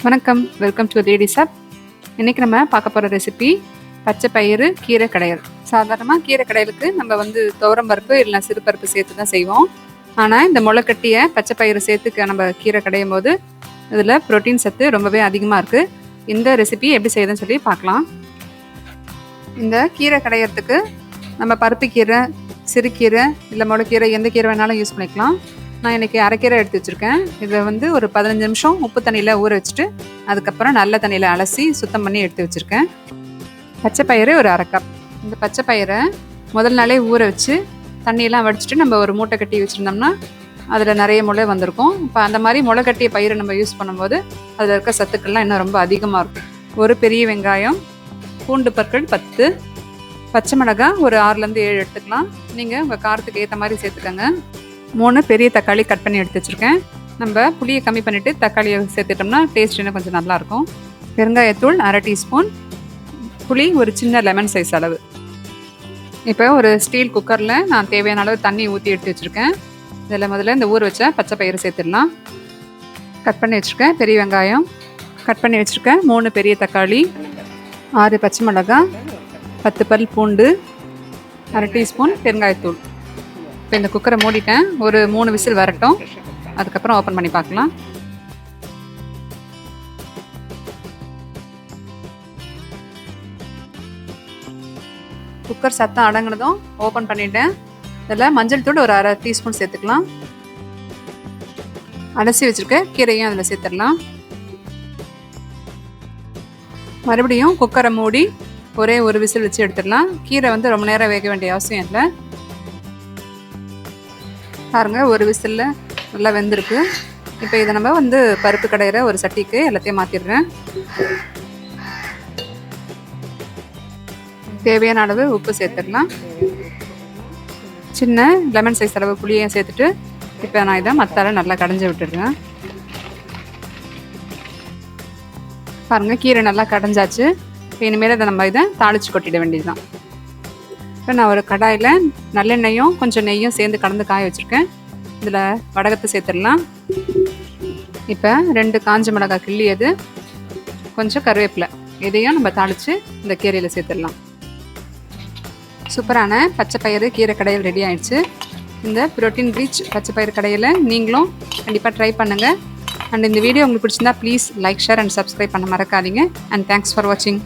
வணக்கம், welcome to lady சாப். இன்றைக்கி நம்ம பார்க்க போகிற ரெசிபி பச்சை பயிறு கீரை கடையல். சாதாரணமாக கீரை கடையலுக்கு நம்ம துவரம் பருப்பு இல்லைனா சிறுபருப்பு சேர்த்து தான் செய்வோம். ஆனால் இந்த முளைக்கட்டிய பச்சை பயிறு சேர்த்துக்க நம்ம கீரை கடையும் போது இதில் ப்ரோட்டீன் சத்து ரொம்பவே அதிகமாக இருக்குது. இந்த ரெசிபி எப்படி செய்யுதுன்னு சொல்லி பார்க்கலாம். இந்த கீரை கடையிறதுக்கு நம்ம பருப்பு கீரை, சிறுகீரை இல்லை முளைக்கீரை எந்த கீரை வேணாலும் யூஸ் பண்ணிக்கலாம். நான் இன்றைக்கி அரைக்கீரை எடுத்து வச்சுருக்கேன். இதை ஒரு 15 நிமிஷம் உப்பு தண்ணியில் ஊற வச்சுட்டு அதுக்கப்புறம் நல்ல தண்ணியில் அலசி சுத்தம் பண்ணி எடுத்து வச்சுருக்கேன். பச்சை பயிறு ஒரு 1/2 கப். இந்த பச்சை பயிரை முதல் நாளே ஊற வச்சு தண்ணியெல்லாம் வடிச்சிட்டு நம்ம ஒரு மூட்டை கட்டி வச்சுருந்தோம்னா அதில் நிறைய முளை வந்திருக்கும். இப்போ அந்த மாதிரி முளை கட்டிய பயிரை நம்ம யூஸ் பண்ணும்போது அதில் இருக்க சத்துக்கள்லாம் இன்னும் ரொம்ப அதிகமாக இருக்கும். ஒரு பெரிய வெங்காயம், பூண்டு பற்கள் 10, பச்சை மிளகாய் ஒரு 6லேருந்து 7 எடுத்துக்கலாம். நீங்கள் உங்கள் காரத்துக்கு ஏற்ற மாதிரி சேர்த்துக்கோங்க. 3 பெரிய தக்காளி கட் பண்ணி எடுத்து வச்சுருக்கேன். நம்ம புளியை கம்மி பண்ணிவிட்டு தக்காளியை சேர்த்துட்டோம்னா டேஸ்ட் இன்னும் கொஞ்சம் நல்லாயிருக்கும். பெருங்காயத்தூள் 1/2 டீஸ்பூன், புளி ஒரு சின்ன லெமன் சைஸ் அளவு. இப்போ ஒரு ஸ்டீல் குக்கரில் நான் தேவையான அளவு தண்ணி ஊற்றி எடுத்து வச்சுருக்கேன். இதில் முதல்ல இந்த ஊற வச்ச பச்சை பயிறு சேர்த்துடலாம். கட் பண்ணி வச்சுருக்கேன் பெரிய வெங்காயம், கட் பண்ணி வச்சுருக்கேன் 3 பெரிய தக்காளி, 6 பச்சை மிளகாய், 10 பல் பூண்டு, 1/2 டீஸ்பூன் பெருங்காயத்தூள். இப்போ இந்த குக்கரை மூடிட்டேன். ஒரு 3 விசில் வரட்டும், அதுக்கப்புறம் ஓப்பன் பண்ணி பார்க்கலாம். குக்கர் சத்தம் அடங்கினதும் ஓப்பன் பண்ணிட்டேன். இதில் மஞ்சள் தூள் ஒரு 1/2 டீஸ்பூன் சேர்த்துக்கலாம். அலசி வச்சுருக்க கீரையும் அதில் சேர்த்துடலாம். மறுபடியும் குக்கரை மூடி ஒரே ஒரு விசில் வச்சு எடுத்துடலாம். கீரை ரொம்ப நேரம் வேக வேண்டிய அவசியம் இல்லை. பாருங்கள், ஒரு விசிலில் நல்லா வெந்திருக்கு. இப்போ இதை நம்ம பருப்பு கடையிற ஒரு சட்டிக்கு எல்லாத்தையும் மாற்றிடுறேன். தேவையான அளவு உப்பு சேர்த்துடலாம். சின்ன லெமன் சைஸ் அளவு புளியையும் சேர்த்துட்டு இப்போ நான் இதை மத்தால நல்லா கடைஞ்சி விட்டுடுறேன். பாருங்கள், கீரை நல்லா கடைஞ்சாச்சு. இனிமேல் இதை தாளித்து கொட்டிட வேண்டியது தான். இப்போ நான் ஒரு கடாயில் நல்லெண்ணெயும் கொஞ்சம் நெய்யும் சேர்ந்து கலந்து காய வச்சுருக்கேன். இதில் வடகத்தை சேர்த்துடலாம். இப்போ 2 காஞ்ச மிளகாய் கிள்ளியது, கொஞ்சம் கருவேப்பிலை, இதையும் நம்ம தாளித்து இந்த கீரையில் சேர்த்துடலாம். சூப்பரான பச்சை பயிறு கீரை கடையில் ரெடி ஆயிடுச்சு. இந்த ப்ரோட்டீன் ரிச் பச்சை பயிறு கடையில் நீங்களும் கண்டிப்பாக ட்ரை பண்ணுங்கள். அண்ட் இந்த வீடியோ உங்களுக்கு பிடிச்சிருந்தா please like, share and subscribe பண்ண மறக்காதீங்க. அண்ட் தேங்க்ஸ் ஃபார் வாட்சிங்.